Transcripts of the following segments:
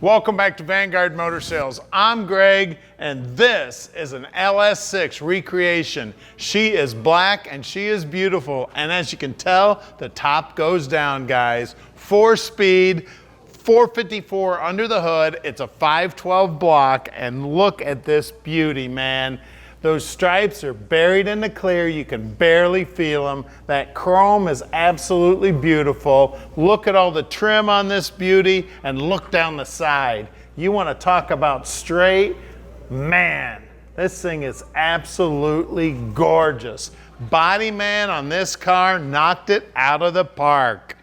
Welcome back to Vanguard Motor Sales. I'm Greg, and this is an LS6 recreation. She is black and she is beautiful, and as you can tell, the top goes down, guys. 4-speed, 454 under the hood. It's a 512 block, and look at this beauty, man. Those stripes are buried in the clear. You can barely feel them. That chrome is absolutely beautiful. Look at all the trim on this beauty and look down the side. You want to talk about straight? Man, this thing is absolutely gorgeous. Body man on this car knocked it out of the park.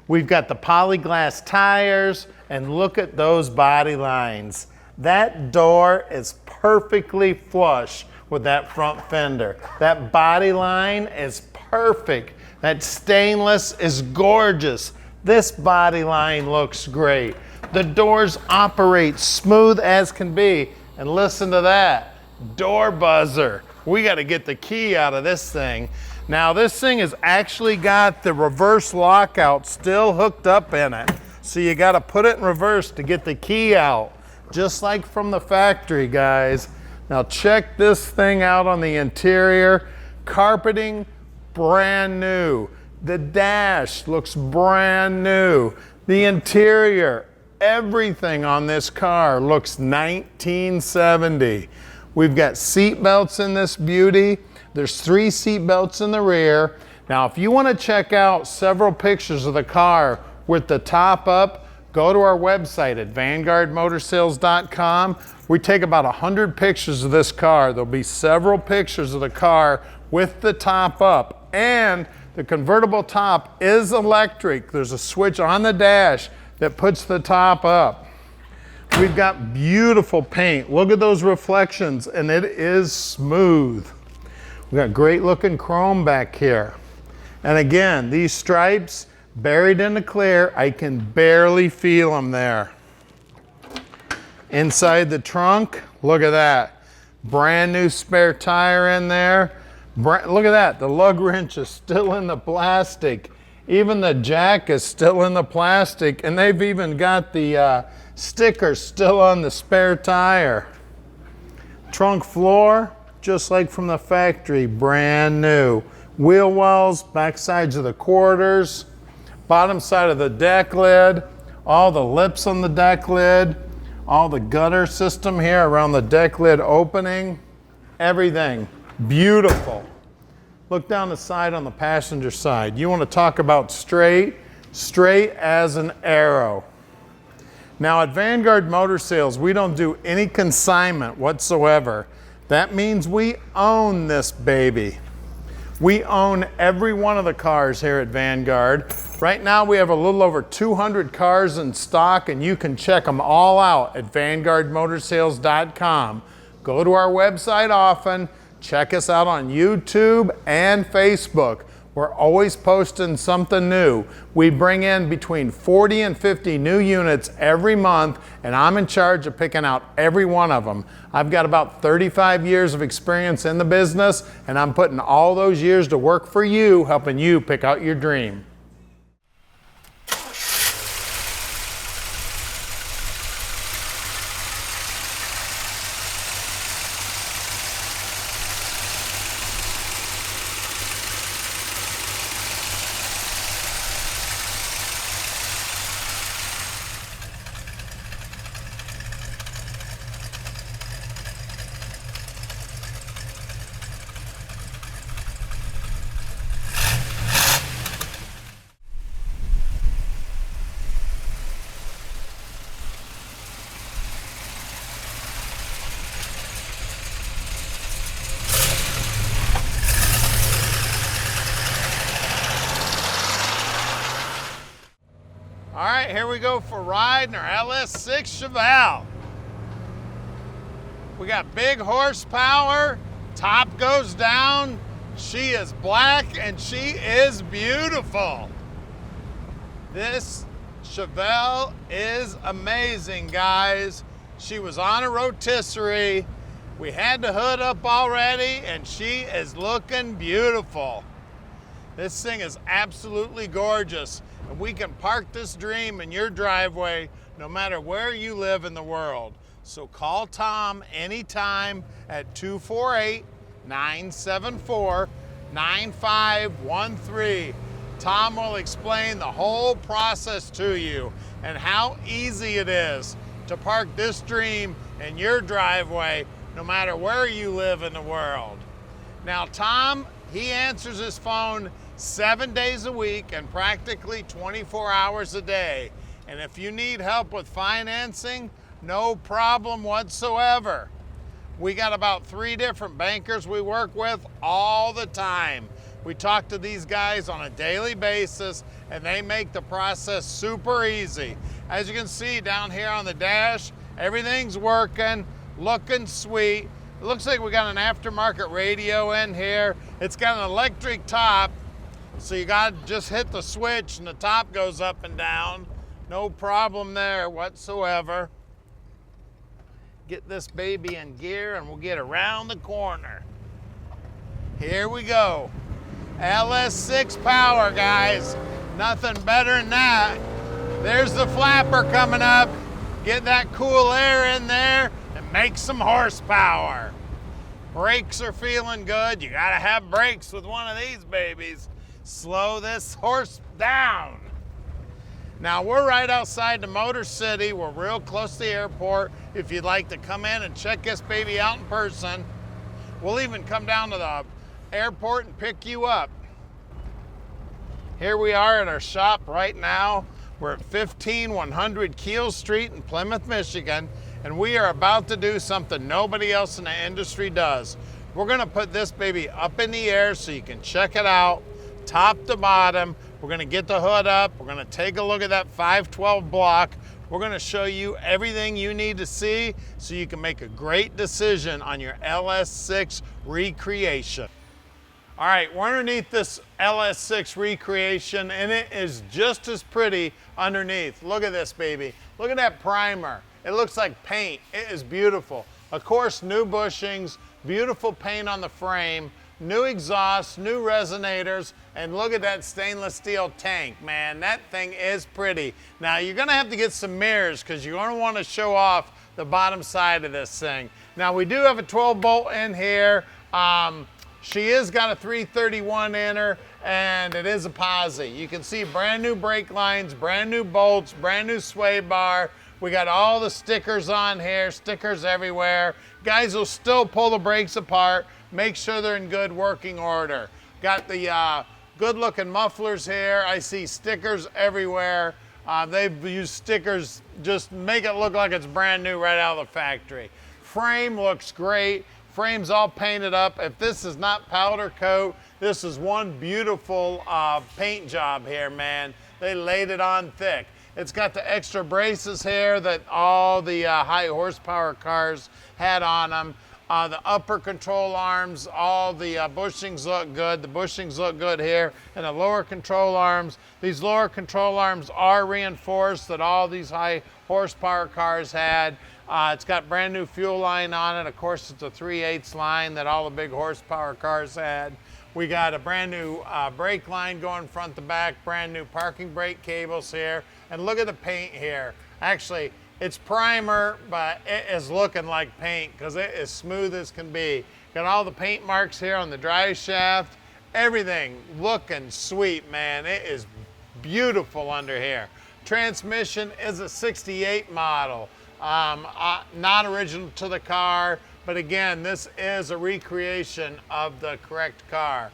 We've got the polyglass tires, and look at those body lines. That door is perfectly flush with that front fender. That body line is perfect. That stainless is gorgeous. This body line looks great. The doors operate smooth as can be. And listen to that, door buzzer. We gotta get the key out of this thing. Now this thing has actually got the reverse lockout still hooked up in it. So you gotta put it in reverse to get the key out, just like from the factory, guys. Now check this thing out on the interior. Carpeting, brand new. The dash looks brand new. The interior, everything on this car looks 1970. We've got seat belts in this beauty. There's 3 seat belts in the rear. Now if you want to check out several pictures of the car with the top up, go to our website at vanguardmotorsales.com. We take about 100 pictures of this car. There'll be several pictures of the car with the top up. And the convertible top is electric. There's a switch on the dash that puts the top up. We've got beautiful paint. Look at those reflections, and it is smooth. We've got great looking chrome back here. And again, these stripes, buried in the clear, I can barely feel them there. Inside the trunk, look at that. Brand new spare tire in there. Look at that, the lug wrench is still in the plastic. Even the jack is still in the plastic, and they've even got the sticker still on the spare tire. Trunk floor, just like from the factory, brand new. Wheel wells, back sides of the quarters. Bottom side of the deck lid, all the lips on the deck lid, all the gutter system here around the deck lid opening, everything beautiful. Look down the side on the passenger side. You want to talk about straight as an arrow. Now at Vanguard Motor Sales, we don't do any consignment whatsoever. That means we own this baby. We own every one of the cars here at Vanguard. Right now we have a little over 200 cars in stock, and you can check them all out at vanguardmotorsales.com. Go to our website often, check us out on YouTube and Facebook. We're always posting something new. We bring in between 40 and 50 new units every month, and I'm in charge of picking out every one of them. I've got about 35 years of experience in the business, and I'm putting all those years to work for you, helping you pick out your dream. All right, here we go for a ride in our LS6 Chevelle. We got big horsepower, top goes down. She is black and she is beautiful. This Chevelle is amazing, guys. She was on a rotisserie. We had the hood up already, and she is looking beautiful. This thing is absolutely gorgeous. And we can park this dream in your driveway no matter where you live in the world. So call Tom anytime at 248-974-9513. Tom will explain the whole process to you and how easy it is to park this dream in your driveway no matter where you live in the world. Now Tom, he answers his phone 7 days a week and practically 24 hours a day. And if you need help with financing, no problem whatsoever. We got about 3 different bankers we work with all the time. We talk to these guys on a daily basis and they make the process super easy. As you can see down here on the dash, everything's working, looking sweet. It looks like we got an aftermarket radio in here. It's got an electric top, so you got to just hit the switch and the top goes up and down. No problem there whatsoever. Get this baby in gear and we'll get around the corner. Here we go. LS6 power, guys. Nothing better than that. There's the flapper coming up. Get that cool air in there and make some horsepower. Brakes are feeling good. You gotta have brakes with one of these babies. Slow this horse down. Now we're right outside the Motor City. We're real close to the airport. If you'd like to come in and check this baby out in person, we'll even come down to the airport and pick you up. Here we are at our shop right now. We're at 15100 Keel Street in Plymouth, Michigan, and we are about to do something nobody else in the industry does. We're gonna put this baby up in the air so you can check it out, top to bottom. We're gonna get the hood up. We're gonna take a look at that 512 block. We're gonna show you everything you need to see so you can make a great decision on your LS6 recreation. All right, we're underneath this LS6 recreation and it is just as pretty underneath. Look at this baby. Look at that primer. It looks like paint. It is beautiful. Of course, new bushings, beautiful paint on the frame, new exhaust, new resonators, and look at that stainless steel tank, man. That thing is pretty. Now, you're gonna have to get some mirrors because you're gonna wanna show off the bottom side of this thing. Now, we do have a 12 bolt in here. She is got a 331 in her, and it is a posi. You can see brand new brake lines, brand new bolts, brand new sway bar. We got all the stickers on here, stickers everywhere. Guys will still pull the brakes apart, make sure they're in good working order. Got the good looking mufflers here. I see stickers everywhere. They've used stickers, just make it look like it's brand new right out of the factory. Frame looks great. Frame's all painted up. If this is not powder coat, this is one beautiful paint job here, man. They laid it on thick. It's got the extra braces here that all the high horsepower cars had on them. The upper control arms, all the bushings look good. The bushings look good here. And the lower control arms, these lower control arms are reinforced that all these high horsepower cars had. It's got brand new fuel line on it. Of course, it's a 3/8 line that all the big horsepower cars had. We got a brand new brake line going front to back, brand new parking brake cables here. And look at the paint here. Actually, it's primer, but it is looking like paint because it is smooth as can be. Got all the paint marks here on the drive shaft. Everything looking sweet, man. It is beautiful under here. Transmission is a 68 model. Not original to the car, but again, this is a recreation of the correct car.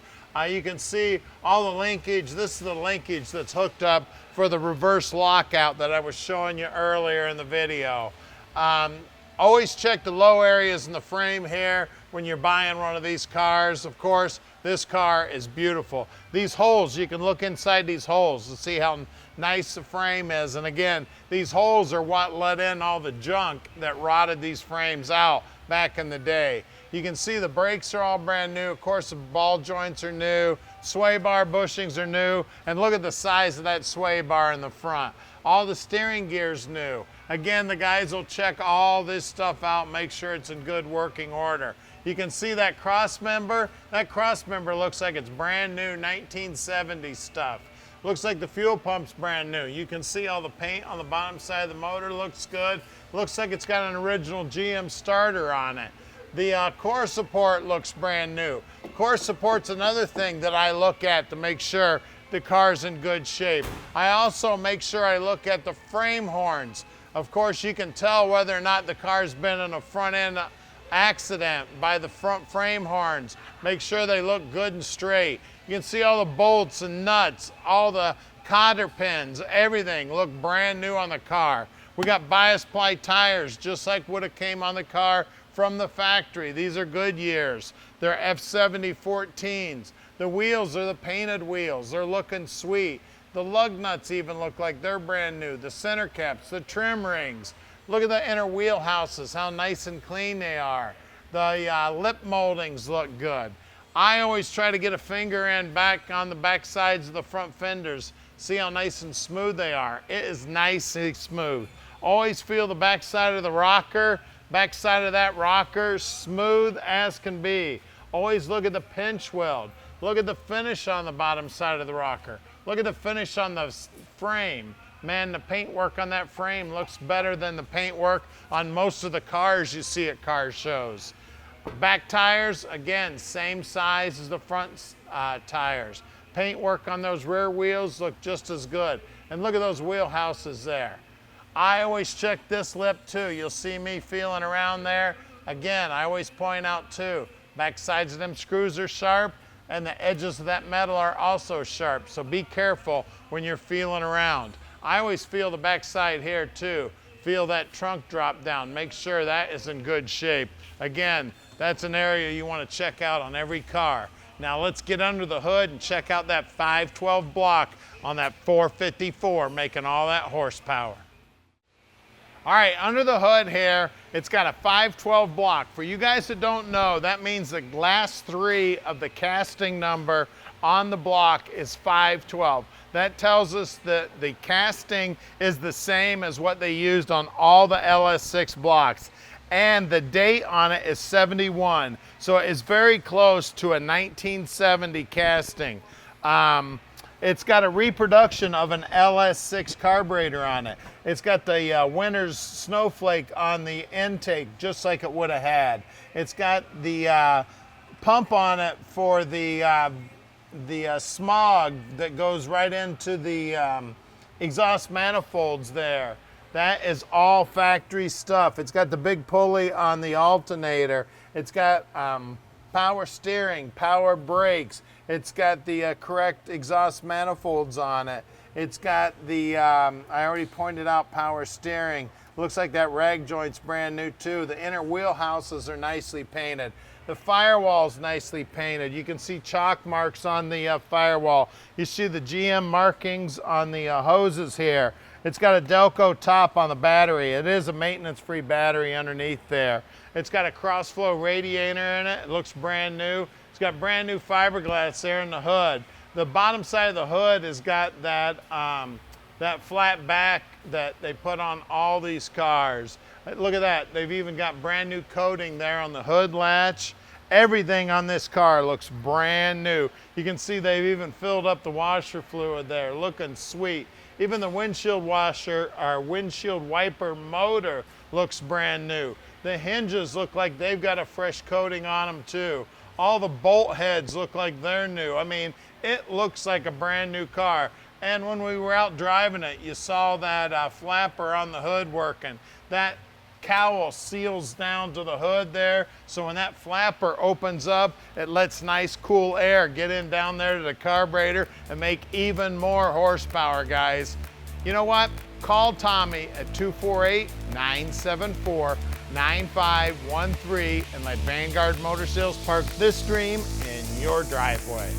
You can see all the linkage. This is the linkage that's hooked up for the reverse lockout that I was showing you earlier in the video. Always check the low areas in the frame here when you're buying one of these cars. Of course, this car is beautiful. These holes, you can look inside these holes to see how nice the frame is. And again, these holes are what let in all the junk that rotted these frames out back in the day. You can see the brakes are all brand new. Of course, the ball joints are new. Sway bar bushings are new. And look at the size of that sway bar in the front. All the steering gear's new. Again, the guys will check all this stuff out, make sure it's in good working order. You can see that cross member. That cross member looks like it's brand new 1970s stuff. Looks like the fuel pump's brand new. You can see all the paint on the bottom side of the motor looks good. Looks like it's got an original GM starter on it. The core support looks brand new. Core support's another thing that I look at to make sure the car's in good shape. I also make sure I look at the frame horns. Of course, you can tell whether or not the car's been in a front end accident by the front frame horns. Make sure they look good and straight. You can see all the bolts and nuts, all the cotter pins, everything look brand new on the car. We got bias ply tires just like would have came on the car from the factory. These are Goodyears. They're F70 14s. The wheels are the painted wheels. They're looking sweet. The lug nuts even look like they're brand new. The center caps, the trim rings. Look at the inner wheel houses, how nice and clean they are. The lip moldings look good. I always try to get a finger in back on the back sides of the front fenders. See how nice and smooth they are. It is nice and smooth. Always feel the back side of the rocker, back side of that rocker, smooth as can be. Always look at the pinch weld. Look at the finish on the bottom side of the rocker. Look at the finish on the frame. Man, the paintwork on that frame looks better than the paintwork on most of the cars you see at car shows. Back tires, again, same size as the front tires. Paintwork on those rear wheels look just as good. And look at those wheel houses there. I always check this lip too. You'll see me feeling around there. Again, I always point out too, back sides of them screws are sharp and the edges of that metal are also sharp. So be careful when you're feeling around. I always feel the back side here too. Feel that trunk drop down. Make sure that is in good shape. Again, that's an area you want to check out on every car. Now let's get under the hood and check out that 512 block on that 454 making all that horsepower. All right, under the hood here, it's got a 512 block. For you guys that don't know, that means the last 3 of the casting number on the block is 512. That tells us that the casting is the same as what they used on all the LS6 blocks. And the date on it is 71. So it's very close to a 1970 casting. It's got a reproduction of an LS6 carburetor on it. It's got the winter's snowflake on the intake, just like it would have had. It's got the pump on it for the smog that goes right into the exhaust manifolds there. That is all factory stuff. It's got the big pulley on the alternator. It's got power steering, power brakes. It's got the correct exhaust manifolds on it. It's got the, I already pointed out power steering. Looks like that rag joint's brand new too. The inner wheel houses are nicely painted. The firewall's nicely painted. You can see chalk marks on the firewall. You see the GM markings on the hoses here. It's got a Delco top on the battery. It is a maintenance-free battery underneath there. It's got a cross-flow radiator in it. It looks brand new. It's got brand new fiberglass there in the hood. The bottom side of the hood has got that, that flat back that they put on all these cars. Look at that. They've even got brand new coating there on the hood latch. Everything on this car looks brand new. You can see they've even filled up the washer fluid there, looking sweet. Even the windshield washer, or windshield wiper motor looks brand new. The hinges look like they've got a fresh coating on them too. All the bolt heads look like they're new. I mean, it looks like a brand new car. And when we were out driving it, you saw that flapper on the hood working. That cowl seals down to the hood there, so when that flapper opens up, it lets nice cool air get in down there to the carburetor and make even more horsepower, guys. You know what? Call Tommy at 248-974-9513 and let Vanguard Motor Sales park this dream in your driveway.